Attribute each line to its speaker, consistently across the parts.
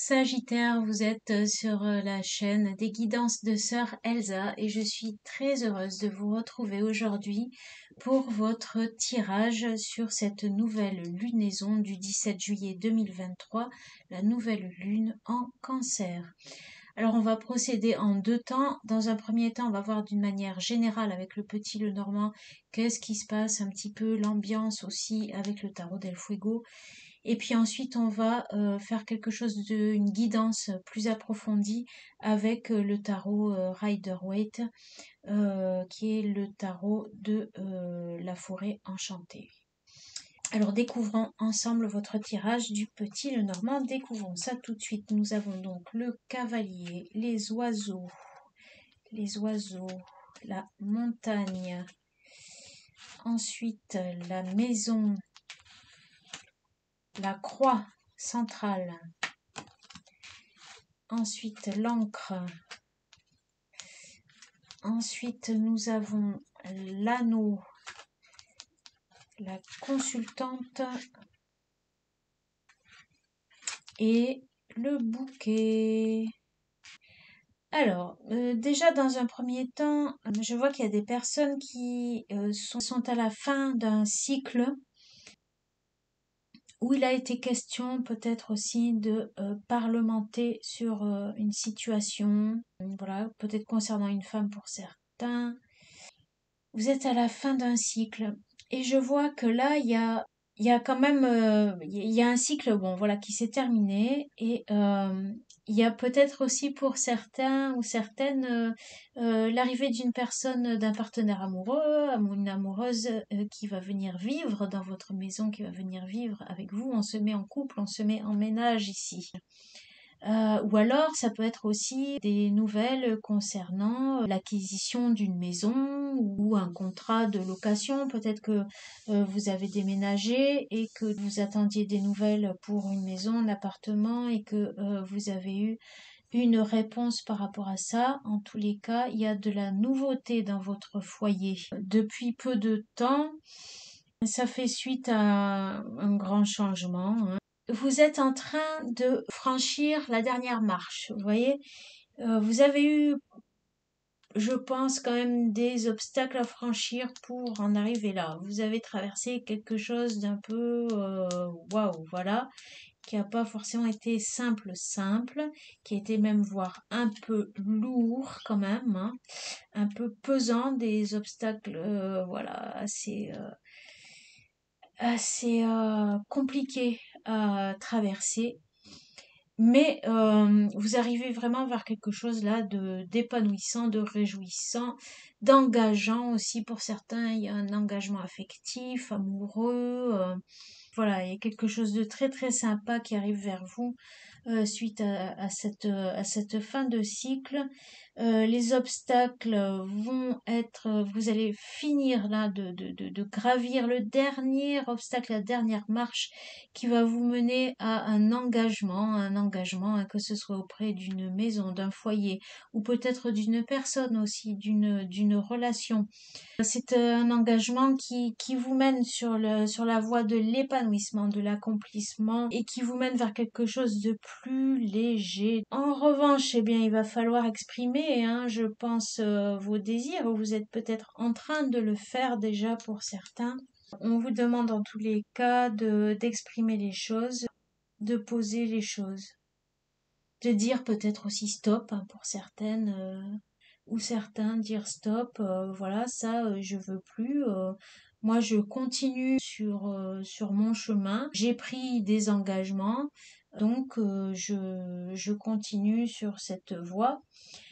Speaker 1: Sagittaire, vous êtes sur la chaîne des guidances de Sœur Elsa et je suis très heureuse de vous retrouver aujourd'hui pour votre tirage sur cette nouvelle lunaison du 17 juillet 2023, la nouvelle lune en Cancer. Alors on va procéder en deux temps. Dans un premier temps, on va voir d'une manière générale avec le petit Lenormand qu'est-ce qui se passe, un petit peu l'ambiance aussi avec le tarot del Fuego. Et puis ensuite, on va faire quelque chose une guidance plus approfondie avec le tarot Rider-Waite, qui est le tarot de la forêt enchantée. Alors, découvrons ensemble votre tirage du petit Lenormand. Découvrons ça tout de suite. Nous avons donc le cavalier, les oiseaux, la montagne, ensuite la maison, la croix centrale, ensuite l'encre, ensuite nous avons l'anneau, la consultante et le bouquet. Alors, déjà dans un premier temps, je vois qu'il y a des personnes qui sont à la fin d'un cycle où il a été question peut-être aussi de parlementer sur une situation, voilà, peut-être concernant une femme pour certains. Vous êtes à la fin d'un cycle et je vois que là, il y a quand même il y a un cycle bon voilà qui s'est terminé et il y a peut-être aussi pour certains ou certaines l'arrivée d'une personne, d'un partenaire amoureux, une amoureuse qui va venir vivre dans votre maison, qui va venir vivre avec vous. On se met en couple, on se met en ménage ici. Ou alors, ça peut être aussi des nouvelles concernant l'acquisition d'une maison ou un contrat de location. Peut-être que vous avez déménagé et que vous attendiez des nouvelles pour une maison, un appartement et que vous avez eu une réponse par rapport à ça. En tous les cas, il y a de la nouveauté dans votre foyer. Depuis peu de temps, ça fait suite à un grand changement, hein. Vous êtes en train de franchir la dernière marche, vous voyez. Vous avez eu, je pense, quand même des obstacles à franchir pour en arriver là. Vous avez traversé quelque chose d'un peu waouh, voilà, qui n'a pas forcément été simple, qui a été même voire un peu lourd quand même, hein, un peu pesant, des obstacles voilà, assez compliqués à traverser. Mais vous arrivez vraiment vers quelque chose là d'épanouissant, de réjouissant, d'engageant aussi pour certains. Il y a un engagement affectif, amoureux. Voilà, il y a quelque chose de très très sympa qui arrive vers vous suite à cette fin de cycle. Les obstacles vont être, vous allez finir là de gravir le dernier obstacle, la dernière marche qui va vous mener à un engagement, hein, que ce soit auprès d'une maison, d'un foyer ou peut-être d'une personne aussi, d'une relation. C'est un engagement qui vous mène sur la voie de l'épanouissement, de l'accomplissement et qui vous mène vers quelque chose de plus léger. En revanche, eh bien, il va falloir exprimer, hein, je pense, vos désirs. Vous êtes peut-être en train de le faire déjà pour certains. On vous demande en tous les cas d'exprimer les choses, de poser les choses, de dire peut-être aussi stop, hein, pour certaines ou certains, dire stop, voilà, ça je veux plus, moi je continue sur mon chemin, j'ai pris des engagements, donc je continue sur cette voie.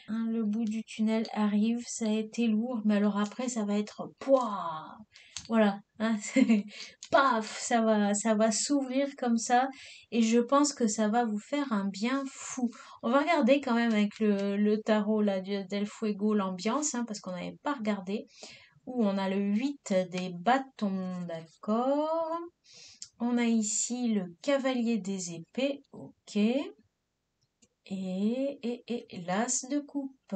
Speaker 1: Hein, le bout du tunnel arrive, ça a été lourd, mais alors après ça va être pouah, voilà, hein, paf, ça va s'ouvrir comme ça, et je pense que ça va vous faire un bien fou. On va regarder quand même avec le tarot là del Fuego l'ambiance, hein, parce qu'on n'avait pas regardé. Où on a le 8 des bâtons, d'accord. On a ici le cavalier des épées, ok. Et l'as de coupe.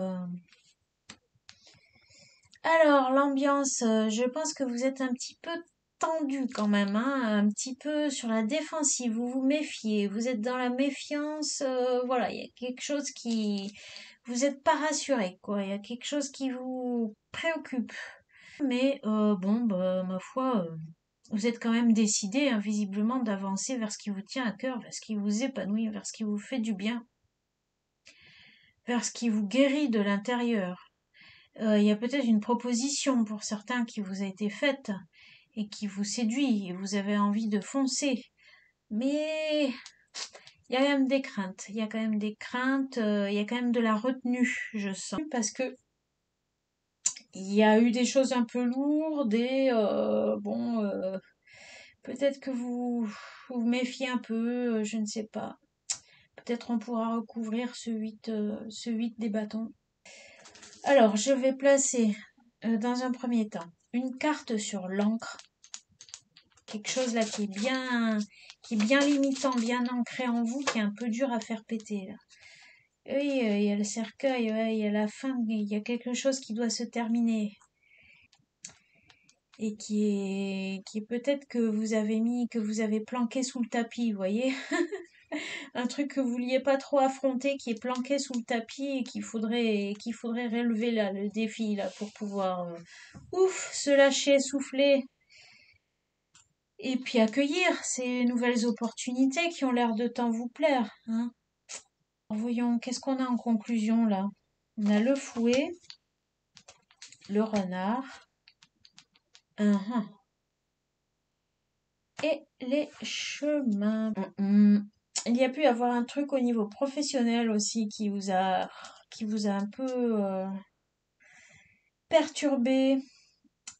Speaker 1: Alors, l'ambiance, je pense que vous êtes un petit peu tendu quand même, hein, un petit peu sur la défensive, vous vous méfiez, vous êtes dans la méfiance, voilà, il y a quelque chose qui... Vous n'êtes pas rassuré, quoi, il y a quelque chose qui vous préoccupe. Mais bon, bah, ma foi, vous êtes quand même décidé, hein, visiblement, d'avancer vers ce qui vous tient à cœur, vers ce qui vous épanouit, vers ce qui vous fait du bien, vers ce qui vous guérit de l'intérieur. Il y a peut-être une proposition pour certains qui vous a été faite et qui vous séduit et vous avez envie de foncer. Mais il y a quand même des craintes. Il y a quand même des craintes. Il y a quand même de la retenue, je sens. Parce que il y a eu des choses un peu lourdes et bon, peut-être que vous méfiez un peu, je ne sais pas. Peut-être on pourra recouvrir ce 8 des bâtons. Alors, je vais placer dans un premier temps une carte sur l'encre, quelque chose là qui est bien limitant, bien ancré en vous, qui est un peu dur à faire péter là. Oui, il y a le cercueil, ouais, il y a la fin, il y a quelque chose qui doit se terminer et qui est peut-être que vous avez mis, que vous avez planqué sous le tapis, vous voyez, un truc que vous vouliez pas trop affronter, qui est planqué sous le tapis et qu'il faudrait relever là, le défi là pour pouvoir, ouf, se lâcher, souffler et puis accueillir ces nouvelles opportunités qui ont l'air de tant vous plaire, hein. Alors, voyons, qu'est-ce qu'on a en conclusion là? On a le fouet, le renard, uhum, et les chemins. Il y a pu y avoir un truc au niveau professionnel aussi qui vous a un peu perturbé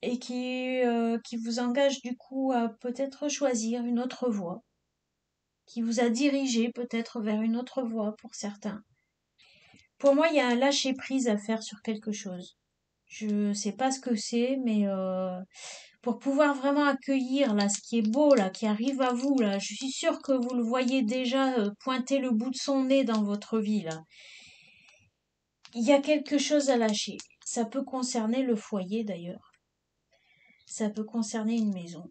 Speaker 1: et qui vous engage du coup à peut-être choisir une autre voie, qui vous a dirigé peut-être vers une autre voie pour certains. Pour moi, il y a un lâcher-prise à faire sur quelque chose. Je sais pas ce que c'est, mais pour pouvoir vraiment accueillir là ce qui est beau là, qui arrive à vous là, je suis sûre que vous le voyez déjà pointer le bout de son nez dans votre vie là. Il y a quelque chose à lâcher. Ça peut concerner le foyer d'ailleurs. Ça peut concerner une maison.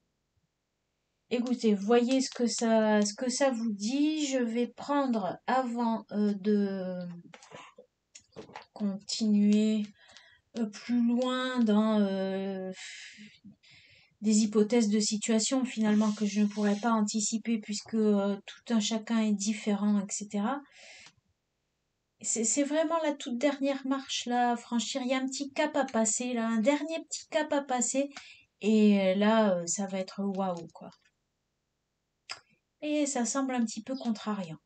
Speaker 1: Écoutez, voyez ce que ça vous dit. Je vais prendre avant de continuer plus loin dans des hypothèses de situation finalement que je ne pourrais pas anticiper puisque tout un chacun est différent, etc. C'est vraiment la toute dernière marche là à franchir. Il y a un petit cap à passer là, un dernier petit cap à passer. Et là, ça va être waouh quoi. Et ça semble un petit peu contrariant.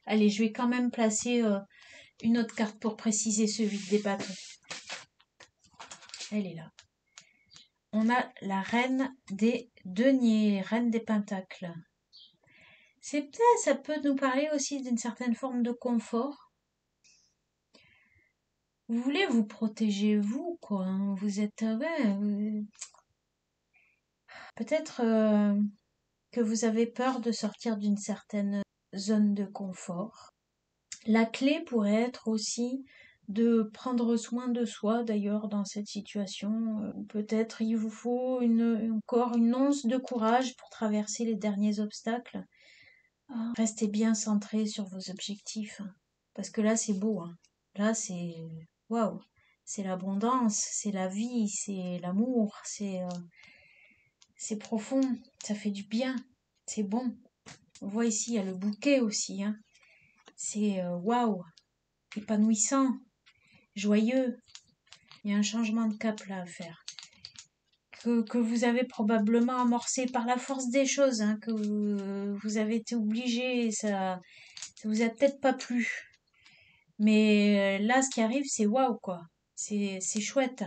Speaker 1: Allez, je vais quand même placer une autre carte pour préciser ce vide des bâtons. Elle est là. On a la reine des deniers, reine des pentacles. C'est peut-être, ça peut nous parler aussi d'une certaine forme de confort. Vous voulez vous protéger, vous, quoi, hein. Vous êtes, ouais, peut-être que vous avez peur de sortir d'une certaine zone de confort. La clé pourrait être aussi de prendre soin de soi, d'ailleurs, dans cette situation. Peut-être il vous faut encore une once de courage pour traverser les derniers obstacles. Restez bien centré sur vos objectifs, hein, parce que là, c'est beau, hein. Là, c'est waouh, c'est l'abondance, c'est la vie, c'est l'amour, c'est profond, ça fait du bien, c'est bon. On voit ici, il y a le bouquet aussi, hein. C'est waouh, épanouissant, joyeux. Il y a un changement de cap là à faire. Que vous avez probablement amorcé par la force des choses, hein, que vous avez été obligé, ça vous a peut-être pas plu. Mais là, ce qui arrive, c'est waouh, quoi. C'est chouette.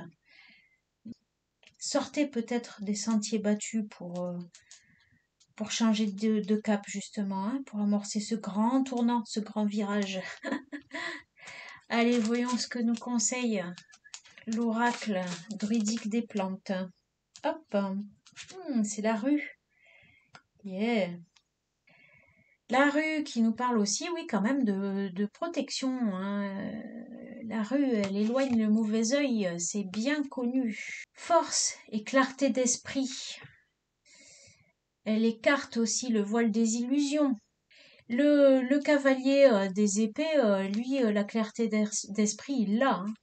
Speaker 1: Sortez peut-être des sentiers battus pour changer de cap, justement, hein, pour amorcer ce grand tournant, ce grand virage. Allez, voyons ce que nous conseille l'oracle druidique des plantes. Hop, c'est la rue. Yeah. La rue qui nous parle aussi, oui, quand même de protection, hein. La rue, elle éloigne le mauvais œil, c'est bien connu. Force et clarté d'esprit. Elle écarte aussi le voile des illusions. Le cavalier des épées, lui, la clarté d'esprit, il l'a, hein.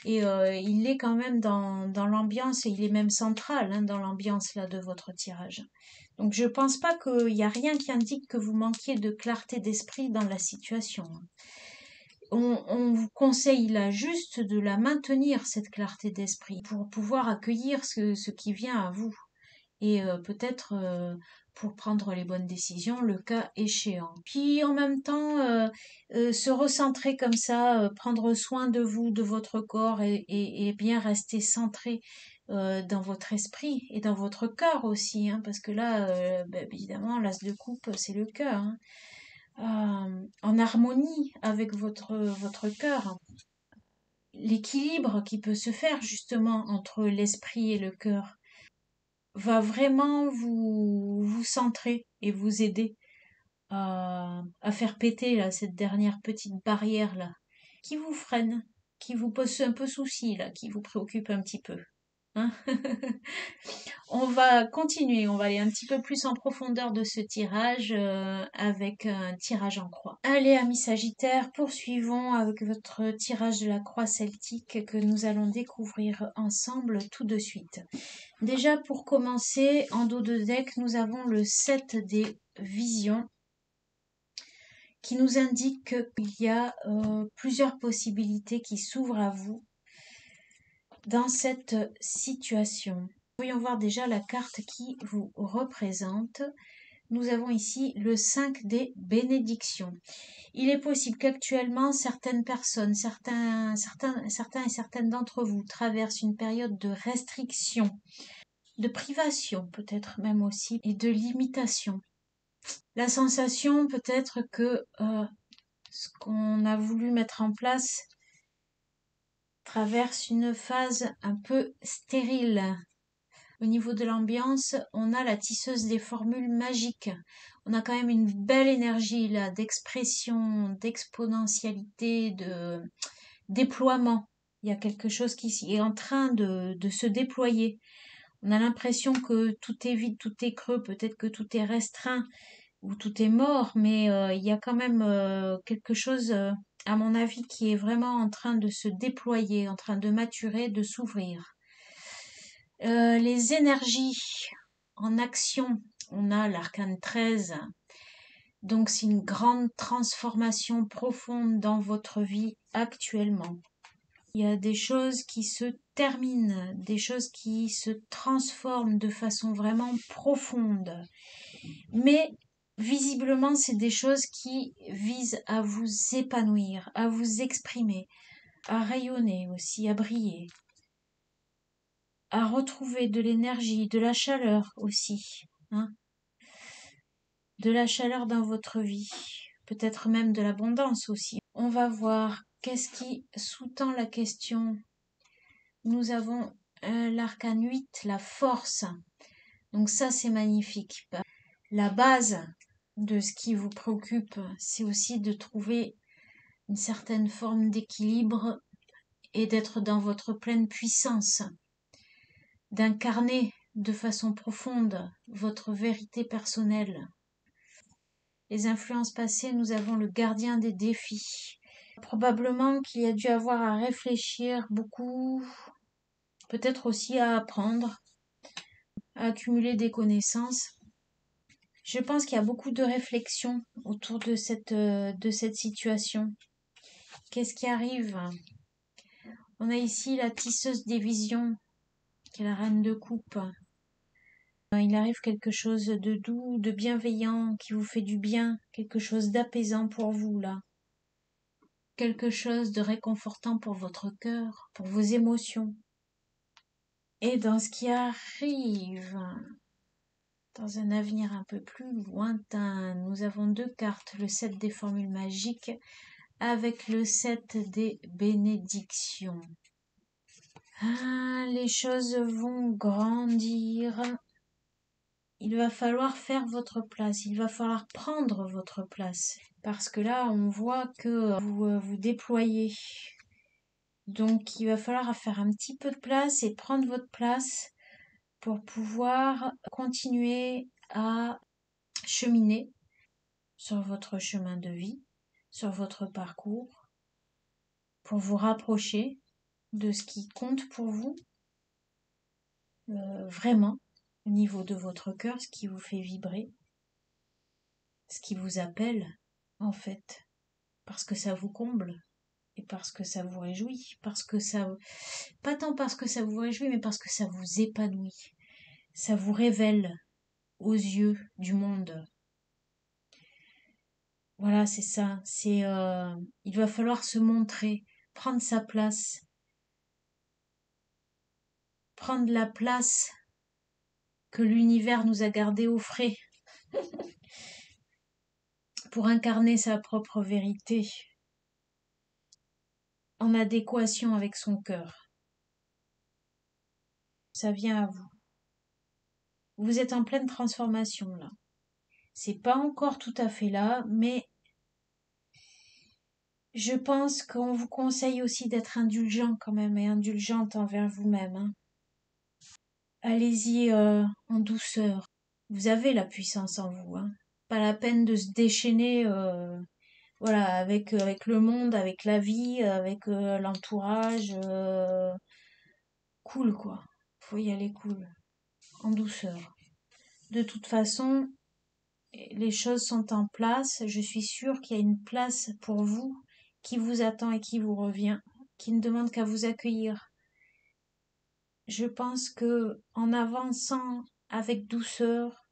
Speaker 1: Et il est quand même dans l'ambiance, et il est même central, hein, dans l'ambiance là de votre tirage. Donc je pense pas qu'il y a rien qui indique que vous manquiez de clarté d'esprit dans la situation, hein. On vous conseille là juste de la maintenir, cette clarté d'esprit, pour pouvoir accueillir ce qui vient à vous. Et peut-être pour prendre les bonnes décisions, le cas échéant. Puis en même temps, se recentrer comme ça, prendre soin de vous, de votre corps et bien rester centré dans votre esprit et dans votre cœur aussi, hein, parce que là, évidemment, l'as de coupe, c'est le cœur, hein. En harmonie avec votre cœur. L'équilibre qui peut se faire justement entre l'esprit et le cœur va vraiment vous centrer et vous aider à faire péter là, cette dernière petite barrière là, qui vous freine, qui vous pose un peu souci là, qui vous préoccupe un petit peu, hein. On va continuer, on va aller un petit peu plus en profondeur de ce tirage avec un tirage en croix. Allez, amis Sagittaires, poursuivons avec votre tirage de la croix celtique que nous allons découvrir ensemble tout de suite. Déjà, pour commencer, en dos de deck, nous avons le 7 des visions qui nous indique qu'il y a plusieurs possibilités qui s'ouvrent à vous dans cette situation. Voyons voir déjà la carte qui vous représente. Nous avons ici le 5 des bénédictions. Il est possible qu'actuellement, certaines personnes, certains et certaines d'entre vous traversent une période de restriction, de privation peut-être même aussi, et de limitation. La sensation peut-être que ce qu'on a voulu mettre en place traverse une phase un peu stérile. Au niveau de l'ambiance, on a la tisseuse des formules magiques. On a quand même une belle énergie là, d'expression, d'exponentialité, de déploiement. Il y a quelque chose qui est en train de se déployer. On a l'impression que tout est vide, tout est creux, peut-être que tout est restreint ou tout est mort, mais il y a quand même quelque chose, à mon avis, qui est vraiment en train de se déployer, en train de maturer, de s'ouvrir. Les énergies en action, on a l'arcane 13, donc c'est une grande transformation profonde dans votre vie actuellement. Il y a des choses qui se terminent, des choses qui se transforment de façon vraiment profonde. Mais visiblement, c'est des choses qui visent à vous épanouir, à vous exprimer, à rayonner aussi, à briller, à retrouver de l'énergie, de la chaleur aussi, hein, de la chaleur dans votre vie, peut-être même de l'abondance aussi. On va voir qu'est-ce qui sous-tend la question. Nous avons l'arcane 8, la force. Donc ça, c'est magnifique. La base de ce qui vous préoccupe, c'est aussi de trouver une certaine forme d'équilibre et d'être dans votre pleine puissance, d'incarner de façon profonde votre vérité personnelle. Les influences passées, nous avons le gardien des défis. Probablement qu'il y a dû avoir à réfléchir beaucoup, peut-être aussi à apprendre, à accumuler des connaissances. Je pense qu'il y a beaucoup de réflexion autour de cette situation. Qu'est-ce qui arrive? On a ici la tisseuse des visions, qui est la reine de coupe. Il arrive quelque chose de doux, de bienveillant, qui vous fait du bien, quelque chose d'apaisant pour vous, là. Quelque chose de réconfortant pour votre cœur, pour vos émotions. Et dans ce qui arrive, dans un avenir un peu plus lointain, nous avons deux cartes, le 7 des formules magiques avec le 7 des bénédictions. Ah, les choses vont grandir. Il va falloir faire votre place, il va falloir prendre votre place. Parce que là, on voit que vous déployez. Donc, il va falloir faire un petit peu de place et prendre votre place pour pouvoir continuer à cheminer sur votre chemin de vie, sur votre parcours, pour vous rapprocher de ce qui compte pour vous, vraiment, au niveau de votre cœur, ce qui vous fait vibrer, ce qui vous appelle, en fait, parce que ça vous comble et parce que ça vous réjouit, parce que ça, pas tant parce que ça vous réjouit, mais parce que ça vous épanouit, ça vous révèle aux yeux du monde. Voilà, c'est ça. Il va falloir se montrer, prendre sa place, prendre la place que l'univers nous a gardée au frais pour incarner sa propre vérité en adéquation avec son cœur. Ça vient à vous. Vous êtes en pleine transformation là. C'est pas encore tout à fait là, mais je pense qu'on vous conseille aussi d'être indulgent quand même et indulgente envers vous-même, hein. Allez-y en douceur. Vous avez la puissance en vous, hein. Pas la peine de se déchaîner, voilà, avec le monde, avec la vie, avec l'entourage. Cool, quoi. Faut y aller cool, en douceur. De toute façon, les choses sont en place. Je suis sûre qu'il y a une place pour vous qui vous attend et qui vous revient, qui ne demande qu'à vous accueillir. Je pense que en avançant avec douceur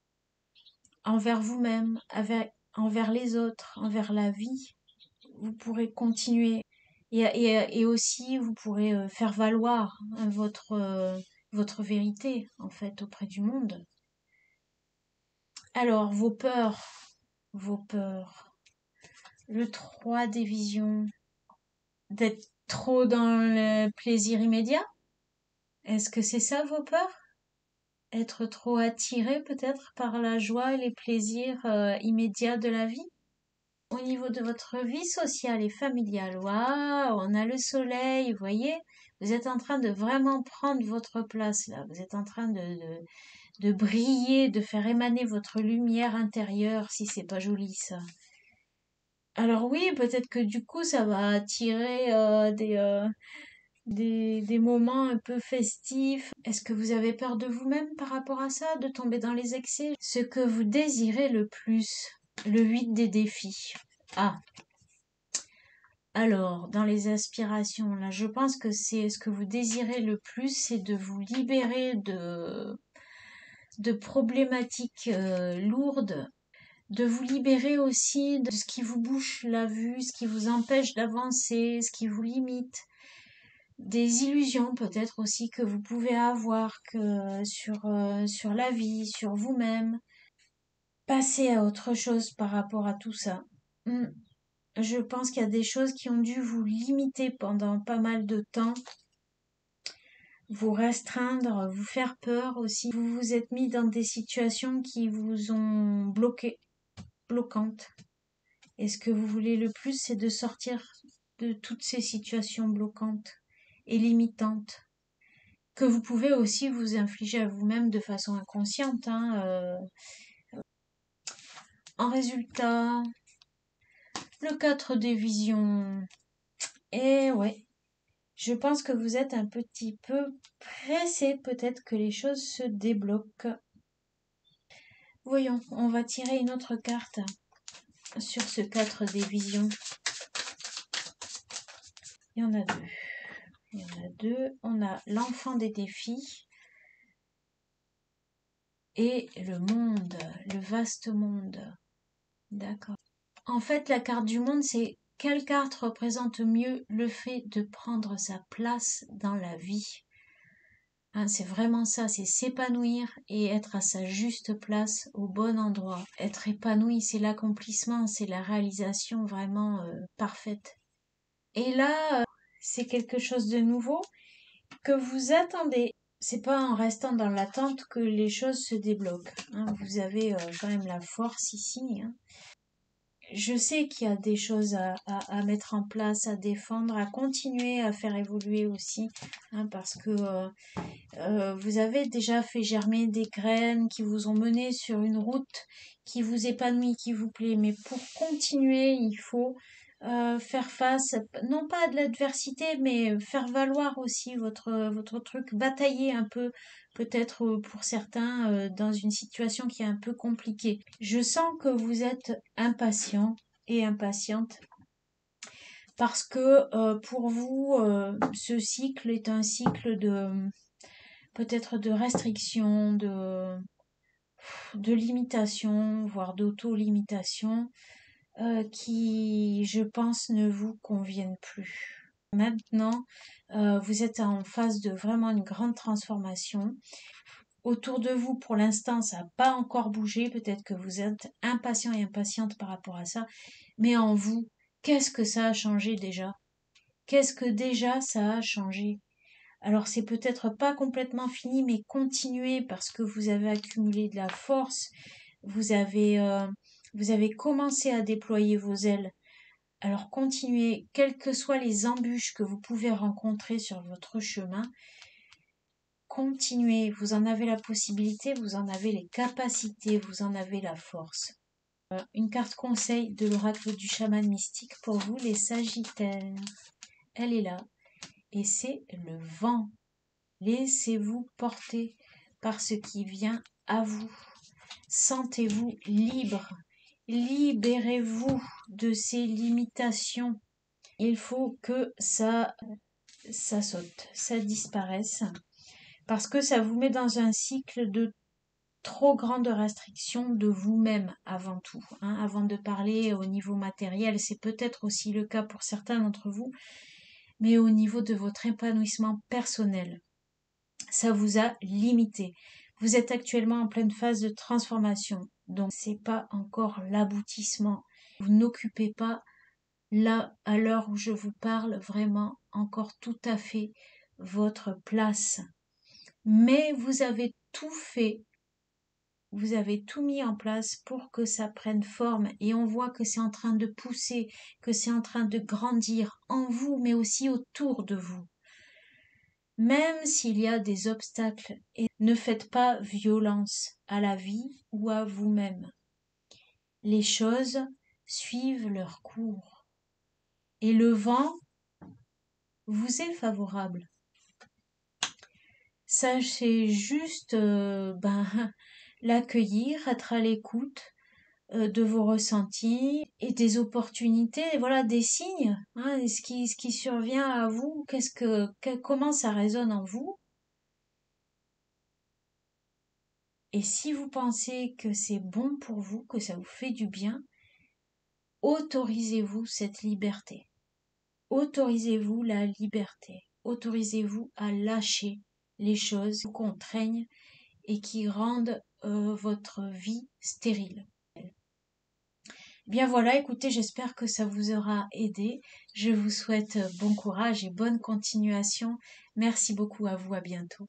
Speaker 1: envers vous-même, envers les autres, envers la vie, vous pourrez continuer et aussi vous pourrez faire valoir hein, votre vérité en fait auprès du monde. Alors vos peurs, le 3 des visions, d'être trop dans le plaisir immédiat. Est-ce que c'est ça vos peurs? Être trop attiré peut-être par la joie et les plaisirs immédiats de la vie? Au niveau de votre vie sociale et familiale, waouh, on a le soleil, vous voyez, vous êtes en train de vraiment prendre votre place là, vous êtes en train de briller, de faire émaner votre lumière intérieure, si c'est pas joli ça. Alors oui, peut-être que du coup ça va attirer des moments un peu festifs. Est-ce que vous avez peur de vous-même par rapport à ça, de tomber dans les excès? Ce que vous désirez le plus, le 8 des défis. Ah, alors, dans les aspirations, là, je pense que c'est ce que vous désirez le plus, c'est de vous libérer de problématiques lourdes, de vous libérer aussi de ce qui vous bouche la vue, ce qui vous empêche d'avancer, ce qui vous limite, des illusions peut-être aussi que vous pouvez avoir que sur la vie, sur vous-même. Passer à autre chose par rapport à tout ça. Hmm. Je pense qu'il y a des choses qui ont dû vous limiter pendant pas mal de temps, vous restreindre, vous faire peur aussi. Vous vous êtes mis dans des situations qui vous ont bloqué, bloquantes. Et ce que vous voulez le plus, c'est de sortir de toutes ces situations bloquantes et limitantes, que vous pouvez aussi vous infliger à vous-même de façon inconsciente, hein. En résultat, le 4 des visions. Et ouais, je pense que vous êtes un petit peu pressé, peut-être que les choses se débloquent. Voyons, on va tirer une autre carte sur ce 4 des visions. Il y en a deux. Il y en a deux. On a l'enfant des défis et le monde, le vaste monde. D'accord. En fait, la carte du monde, c'est quelle carte représente mieux le fait de prendre sa place dans la vie. Hein, c'est vraiment ça, c'est s'épanouir et être à sa juste place au bon endroit. Être épanoui, c'est l'accomplissement, c'est la réalisation vraiment parfaite. Et là, c'est quelque chose de nouveau que vous attendez. C'est pas en restant dans l'attente que les choses se débloquent, hein. Vous avez quand même la force ici, hein. je sais qu'il y a des choses à mettre en place, à défendre, à continuer à faire évoluer aussi, hein, parce que vous avez déjà fait germer des graines qui vous ont mené sur une route qui vous épanouit, qui vous plaît. Mais pour continuer, il faut faire face, non pas à de l'adversité, mais faire valoir aussi votre truc, batailler un peu, peut-être pour certains, dans une situation qui est un peu compliquée. Je sens que vous êtes impatient et impatiente parce que pour vous, ce cycle est un cycle de peut-être de restrictions, de limitation, voire d'auto-limitation, qui, je pense, ne vous conviennent plus. Maintenant, vous êtes en phase de vraiment une grande transformation. Autour de vous, pour l'instant, ça n'a pas encore bougé. Peut-être que vous êtes impatient et impatiente par rapport à ça. Mais en vous, qu'est-ce que ça a changé déjà? Qu'est-ce que déjà ça a changé? Alors c'est peut-être pas complètement fini, mais continuez parce que vous avez accumulé de la force, vous avez, euh, vous avez commencé à déployer vos ailes. Alors continuez, quelles que soient les embûches que vous pouvez rencontrer sur votre chemin, continuez, vous en avez la possibilité, vous en avez les capacités, vous en avez la force. Une carte conseil de l'oracle du chaman mystique pour vous les Sagittaires. Elle est là et c'est le vent. Laissez-vous porter par ce qui vient à vous. Sentez-vous libre. Libérez-vous de ces limitations. Il faut que ça saute, ça disparaisse, parce que ça vous met dans un cycle de trop grande restriction de vous-même avant tout. Hein. Avant de parler au niveau matériel, c'est peut-être aussi le cas pour certains d'entre vous, mais au niveau de votre épanouissement personnel. Ça vous a limité. Vous êtes actuellement en pleine phase de transformation, donc c'est pas encore l'aboutissement. Vous n'occupez pas là, à l'heure où je vous parle, vraiment encore tout à fait votre place. Mais vous avez tout fait, vous avez tout mis en place pour que ça prenne forme et on voit que c'est en train de pousser, que c'est en train de grandir en vous, mais aussi autour de vous. Même s'il y a des obstacles, et ne faites pas violence à la vie ou à vous-même. Les choses suivent leur cours. Et le vent vous est favorable. Sachez juste l'accueillir, être à l'écoute de vos ressentis et des opportunités, voilà, des signes, hein, ce qui survient à vous, comment ça résonne en vous. Et si vous pensez que c'est bon pour vous, que ça vous fait du bien, autorisez-vous cette liberté. Autorisez-vous la liberté. Autorisez-vous à lâcher les choses qui vous contraignent et qui rendent votre vie stérile. Bien voilà, écoutez, j'espère que ça vous aura aidé. Je vous souhaite bon courage et bonne continuation. Merci beaucoup à vous, à bientôt.